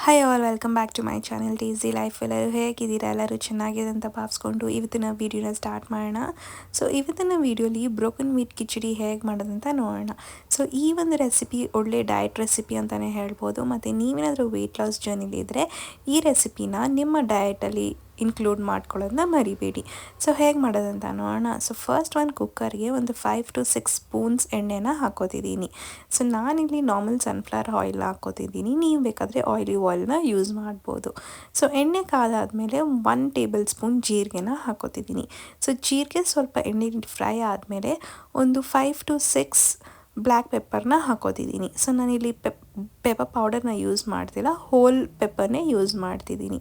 Hi all welcome back to my channel tasty life. ಎಲ್ಲರೂ ಹೇಗಿದ್ದೀರಾ? ಎಲ್ಲರೂ ಚೆನ್ನಾಗಿದೆ ಅಂತ ಭಾವಿಸ್ಕೊಂಡು ಇವತ್ತಿನ ವೀಡಿಯೋನ ಸ್ಟಾರ್ಟ್ ಮಾಡೋಣ. ಸೊ ಇವತ್ತಿನ ವೀಡಿಯೋಲಿ ಬ್ರೋಕನ್ ವೀಟ್ ಕಿಚಡಿ ಹೇಗೆ ಮಾಡೋದಂತ ನೋಡೋಣ. ಸೊ ಈ ಒಂದು ರೆಸಿಪಿ ಒಳ್ಳೆ ಡಯಟ್ ರೆಸಿಪಿ ಅಂತಲೇ ಹೇಳ್ಬೋದು. ಮತ್ತು ನೀವೇನಾದರೂ ವೆಯ್ಟ್ ಲಾಸ್ ಜರ್ನಿಲಿದ್ದರೆ ಈ ರೆಸಿಪಿನ ನಿಮ್ಮ ಡಯಟಲ್ಲಿ ಇನ್ಕ್ಲೂಡ್ ಮಾಡ್ಕೊಳ್ಳೋದನ್ನ ಮರಿಬೇಡಿ. ಸೊ ಹೇಗೆ ಮಾಡೋದಂತ ನೋಡೋಣ. ಸೊ ಫಸ್ಟ್ ಒಂದು ಕುಕ್ಕರ್ಗೆ ಒಂದು 5 to 6 ಸ್ಪೂನ್ಸ್ ಎಣ್ಣೆನ ಹಾಕೋತಿದ್ದೀನಿ. ಸೊ ನಾನಿಲ್ಲಿ ನಾರ್ಮಲ್ ಸನ್ಫ್ಲವರ್ ಆಯಿಲ್ ಹಾಕೋತಿದ್ದೀನಿ. ನೀವು ಬೇಕಾದರೆ ಆಯಿಲ್ನ ಯೂಸ್ ಮಾಡ್ಬೋದು. ಸೊ ಎಣ್ಣೆ ಕಾದಾದಮೇಲೆ 1 ಟೇಬಲ್ ಸ್ಪೂನ್ ಜೀರಿಗೆನ ಹಾಕೋತಿದ್ದೀನಿ. ಸೊ ಜೀರಿಗೆ ಸ್ವಲ್ಪ ಎಣ್ಣೆ ಫ್ರೈ ಆದಮೇಲೆ ಒಂದು 5 to 6 ಬ್ಲ್ಯಾಕ್ ಪೆಪ್ಪರ್ನ ಹಾಕೋತಿದ್ದೀನಿ. ಸೊ ನಾನಿಲ್ಲಿ ಪೆಪ್ಪರ್ ಪೌಡರ್ನ ಯೂಸ್ ಮಾಡ್ತಿಲ್ಲ, ಹೋಲ್ ಪೆಪ್ಪರ್ನೇ ಯೂಸ್ ಮಾಡ್ತಿದ್ದೀನಿ.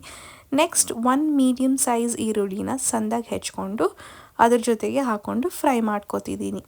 ನೆಕ್ಸ್ಟ್ 1 ಮೀಡಿಯಮ್ ಸೈಜ್ ಈರುಳ್ಳಿನ ಸಣ್ಣದಾಗಿ ಹೆಚ್ಕೊಂಡು ಅದ್ರ ಜೊತೆಗೆ ಹಾಕ್ಕೊಂಡು ಫ್ರೈ ಮಾಡ್ಕೋತಿದ್ದೀನಿ.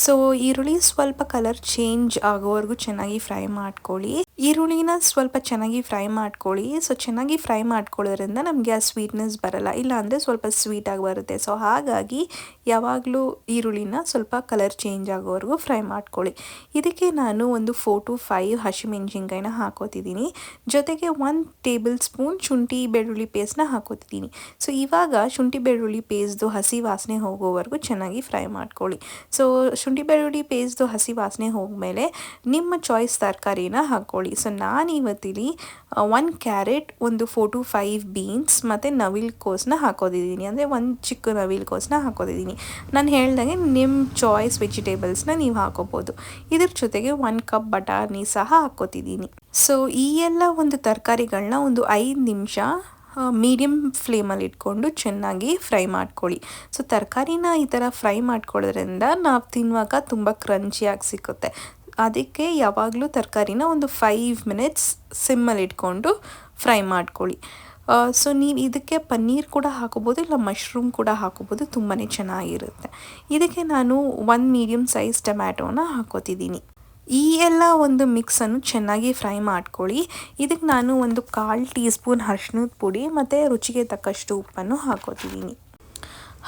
ಸೊ ಈರುಳ್ಳಿ ಸ್ವಲ್ಪ ಕಲರ್ ಚೇಂಜ್ ಆಗೋವರೆಗೂ ಚೆನ್ನಾಗಿ ಫ್ರೈ ಮಾಡ್ಕೊಳ್ಳಿ. ಈರುಳ್ಳಿನ ಸ್ವಲ್ಪ ಚೆನ್ನಾಗಿ ಫ್ರೈ ಮಾಡ್ಕೊಳ್ಳಿ. ಸೊ ಚೆನ್ನಾಗಿ ಫ್ರೈ ಮಾಡ್ಕೊಳ್ಳೋದ್ರಿಂದ ನಮಗೆ ಆ ಸ್ವೀಟ್ನೆಸ್ ಬರಲ್ಲ, ಇಲ್ಲ ಅಂದರೆ ಸ್ವಲ್ಪ ಸ್ವೀಟಾಗಿ ಬರುತ್ತೆ. ಸೊ ಹಾಗಾಗಿ ಯಾವಾಗಲೂ ಈರುಳ್ಳಿನ ಸ್ವಲ್ಪ ಕಲರ್ ಚೇಂಜ್ ಆಗೋವರೆಗೂ ಫ್ರೈ ಮಾಡ್ಕೊಳ್ಳಿ. ಇದಕ್ಕೆ ನಾನು ಒಂದು 4 to 5 ಹಸಿಮೆಣಸಿನ್ಕಾಯಿನ ಹಾಕೋತಿದ್ದೀನಿ. ಜೊತೆಗೆ 1 ಟೇಬಲ್ ಸ್ಪೂನ್ ಶುಂಠಿ ಬೆಳ್ಳುಳ್ಳಿ ಪೇಸ್ಟ್ನ ಹಾಕೋತಿದ್ದೀನಿ. ಸೊ ಇವಾಗ ಶುಂಠಿ ಬೆಳ್ಳುಳ್ಳಿ ಪೇಸ್ಟ್ದು ಹಸಿ ವಾಸನೆ ಹೋಗೋವರೆಗೂ ಚೆನ್ನಾಗಿ ಫ್ರೈ ಮಾಡ್ಕೊಳ್ಳಿ. ಸೊ ಶುಂಠಿ ಬೆಳ್ಳುಳ್ಳಿ ಪೇಸ್ಟ್ದು ಹಸಿ ವಾಸನೆ ಹೋದ್ಮೇಲೆ ನಿಮ್ಮ ಚಾಯ್ಸ್ ತರಕಾರಿನ ಹಾಕ್ಕೊಳ್ಳಿ. ಸೊ ನಾನು ಇವತ್ತಿಲ್ಲಿ 1 ಕ್ಯಾರೆಟ್, ಒಂದು 4 to 5 ಬೀನ್ಸ್ ಮತ್ತು ನವಿಲುಕೋಸನ್ನ ಹಾಕೋದಿದ್ದೀನಿ. ಅಂದರೆ ಒಂದು ಚಿಕ್ಕ ನವಿಲುಕೋಸನ್ನ ಹಾಕೋದಿದ್ದೀನಿ. ನಾನು ಹೇಳ್ದಂಗೆ ನಿಮ್ಮ ಚಾಯ್ಸ್ ವೆಜಿಟೇಬಲ್ಸ್ನ ನೀವು ಹಾಕೋಬೋದು. ಇದ್ರ ಜೊತೆಗೆ 1 ಕಪ್ ಬಟಾಣಿ ಸಹ ಹಾಕೋತಿದ್ದೀನಿ. ಸೊ ಈ ಎಲ್ಲ ಒಂದು ತರಕಾರಿಗಳನ್ನ ಒಂದು 5 ನಿಮಿಷ ಮೀಡಿಯಮ್ ಫ್ಲೇಮಲ್ಲಿ ಇಟ್ಕೊಂಡು ಚೆನ್ನಾಗಿ ಫ್ರೈ ಮಾಡ್ಕೊಳ್ಳಿ. ಸೊ ತರಕಾರಿನ ಈ ಥರ ಫ್ರೈ ಮಾಡ್ಕೊಳ್ಳೋದ್ರಿಂದ ನಾವು ತಿನ್ನುವಾಗ ತುಂಬ ಕ್ರಂಚಿಯಾಗಿ ಸಿಕ್ಕುತ್ತೆ. ಅದಕ್ಕೆ ಯಾವಾಗಲೂ ತರಕಾರಿನ ಒಂದು 5 ಮಿನಿಟ್ಸ್ ಸಿಮ್ಮಲ್ಲಿ ಇಟ್ಕೊಂಡು ಫ್ರೈ ಮಾಡ್ಕೊಳ್ಳಿ. ಸೊ ನೀವು ಇದಕ್ಕೆ ಪನ್ನೀರ್ ಕೂಡ ಹಾಕೋಬೋದು, ಇಲ್ಲ ಮಶ್ರೂಮ್ ಕೂಡ ಹಾಕೋಬೋದು, ತುಂಬಾ ಚೆನ್ನಾಗಿರುತ್ತೆ. ಇದಕ್ಕೆ ನಾನು 1 ಮೀಡಿಯಮ್ ಸೈಜ್ ಟೊಮ್ಯಾಟೋನ ಹಾಕೋತಿದ್ದೀನಿ. ಈ ಎಲ್ಲ ಒಂದು ಮಿಕ್ಸನ್ನು ಚೆನ್ನಾಗಿ ಫ್ರೈ ಮಾಡ್ಕೊಳ್ಳಿ. ಇದಕ್ಕೆ ನಾನು ಒಂದು 1/4 ಟೀ ಸ್ಪೂನ್ ಅರಿಶಿಣದ ಪುಡಿ ಮತ್ತು ರುಚಿಗೆ ತಕ್ಕಷ್ಟು ಉಪ್ಪನ್ನು ಹಾಕೋತಿದ್ದೀನಿ.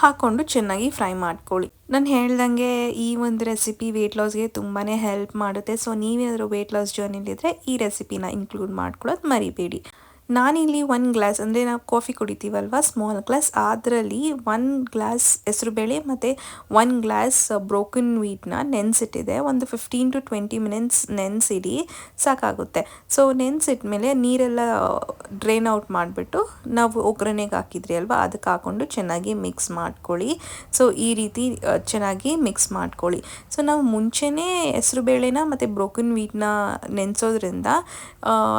ಹಾಕ್ಕೊಂಡು ಚೆನ್ನಾಗಿ ಫ್ರೈ ಮಾಡ್ಕೊಳ್ಳಿ. ನಾನು ಹೇಳ್ದಂಗೆ ಈ ಒಂದು ರೆಸಿಪಿ ವೆಯ್ಟ್ ಲಾಸ್ಗೆ ತುಂಬಾ ಹೆಲ್ಪ್ ಮಾಡುತ್ತೆ. ಸೊ ನೀವೇನಾದರೂ ವೆಯ್ಟ್ ಲಾಸ್ ಜರ್ನಿಲಿದ್ದರೆ ಈ ರೆಸಿಪಿನ ಇನ್ಕ್ಲೂಡ್ ಮಾಡ್ಕೊಳ್ಳೋದು ಮರಿಬೇಡಿ. ನಾನಿಲ್ಲಿ 1 ಗ್ಲಾಸ್, ಅಂದರೆ ನಾವು ಕಾಫಿ ಕುಡಿತೀವಲ್ವ, ಸ್ಮಾಲ್ ಗ್ಲಾಸ್, ಅದರಲ್ಲಿ 1 ಗ್ಲಾಸ್ ಹೆಸರುಬೇಳೆ ಮತ್ತು 1 ಗ್ಲಾಸ್ ಬ್ರೋಕನ್ ವೀಟ್ನ ನೆನೆಸಿಟ್ಟಿದೆ. ಒಂದು 15 to 20 ಮಿನಿಟ್ಸ್ ನೆನೆಸಿಡಿ, ಸಾಕಾಗುತ್ತೆ. ಸೊ ನೆನೆಸಿಟ್ಮೇಲೆ ನೀರೆಲ್ಲ ಡ್ರೈನ್ ಔಟ್ ಮಾಡಿಬಿಟ್ಟು ನಾವು ಒಗ್ಗರಣೆಗೆ ಹಾಕಿದ್ರಿ ಅಲ್ವಾ, ಅದಕ್ಕೆ ಹಾಕ್ಕೊಂಡು ಚೆನ್ನಾಗಿ ಮಿಕ್ಸ್ ಮಾಡ್ಕೊಳ್ಳಿ. ಸೊ ಈ ರೀತಿ ಚೆನ್ನಾಗಿ ಮಿಕ್ಸ್ ಮಾಡ್ಕೊಳ್ಳಿ. ಸೊ ನಾವು ಮುಂಚೆನೇ ಹೆಸರುಬೇಳೆನ ಮತ್ತು ಬ್ರೋಕನ್ ವೀಟ್ನ ನೆನೆಸೋದ್ರಿಂದ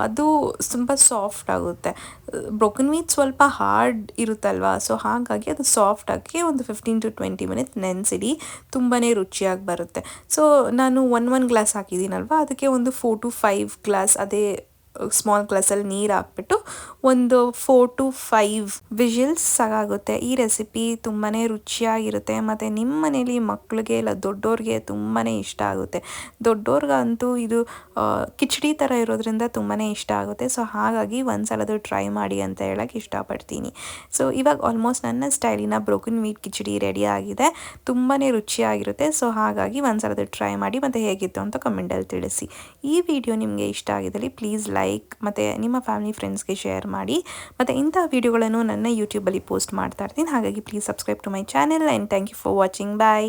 ಅದು ತುಂಬ ಸಾಫ್ಟ್ ಆಗುತ್ತೆ. ಬ್ರೋಕನ್ ವೀಟ್ ಸ್ವಲ್ಪ ಹಾರ್ಡ್ ಇರುತ್ತಲ್ವ, ಸೊ ಹಾಗಾಗಿ ಅದು ಸಾಫ್ಟಾಗಿ ಒಂದು 15 to 20 ಮಿನಿಟ್ಸ್ ನೆನೆಸಿಡಿ, ತುಂಬಾ ರುಚಿಯಾಗಿ ಬರುತ್ತೆ. ಸೊ ನಾನು 1 ಗ್ಲಾಸ್ ಹಾಕಿದ್ದೀನಲ್ವ, ಅದಕ್ಕೆ ಒಂದು 4 to 5 ಗ್ಲಾಸ್, ಅದೇ ಸ್ಮಾಲ್ ಗ್ಲಾಸಲ್ಲಿ ನೀರು ಹಾಕ್ಬಿಟ್ಟು ಒಂದು 4 to 5 ವಿಷಲ್ಸ್ ಸಾಕಾಗುತ್ತೆ. ಈ ರೆಸಿಪಿ ತುಂಬಾ ರುಚಿಯಾಗಿರುತ್ತೆ ಮತ್ತು ನಿಮ್ಮ ಮನೇಲಿ ಮಕ್ಕಳಿಗೆ ಇಲ್ಲ ದೊಡ್ಡೋರಿಗೆ ತುಂಬಾ ಇಷ್ಟ ಆಗುತ್ತೆ. ದೊಡ್ಡೋರ್ಗಂತೂ ಇದು ಕಿಚಡಿ ಥರ ಇರೋದ್ರಿಂದ ತುಂಬಾ ಇಷ್ಟ ಆಗುತ್ತೆ. ಸೊ ಹಾಗಾಗಿ ಒಂದ್ಸಲ ಟ್ರೈ ಮಾಡಿ ಅಂತ ಹೇಳಕ್ಕೆ ಇಷ್ಟಪಡ್ತೀನಿ. ಸೊ ಇವಾಗ ಆಲ್ಮೋಸ್ಟ್ ನನ್ನ ಸ್ಟೈಲಿನ ಬ್ರೋಕನ್ ವೀಟ್ ಕಿಚಡಿ ರೆಡಿ ಆಗಿದೆ. ತುಂಬಾ ರುಚಿಯಾಗಿರುತ್ತೆ. ಸೊ ಹಾಗಾಗಿ ಒಂದ್ಸಲ ಟ್ರೈ ಮಾಡಿ ಮತ್ತು ಹೇಗಿತ್ತು ಅಂತ ಕಮೆಂಟಲ್ಲಿ ತಿಳಿಸಿ. ಈ ವಿಡಿಯೋ ನಿಮಗೆ ಇಷ್ಟ ಆಗಿದ್ದಲ್ಲಿ ಪ್ಲೀಸ್ ಲೈಕ್ ಮತ್ತು ನಿಮ್ಮ ಫ್ಯಾಮಿಲಿ ಫ್ರೆಂಡ್ಸ್ಗೆ ಶೇರ್ ಮಾಡಿ. ಮತ್ತು ಇಂಥ ವಿಡಿಯೋಗಳನ್ನು ನನ್ನ ಯೂಟ್ಯೂಬಲ್ಲಿ ಪೋಸ್ಟ್ ಮಾಡ್ತಾ ಇರ್ತೀನಿ. ಹಾಗಾಗಿ please subscribe to my channel and thank you for watching. Bye.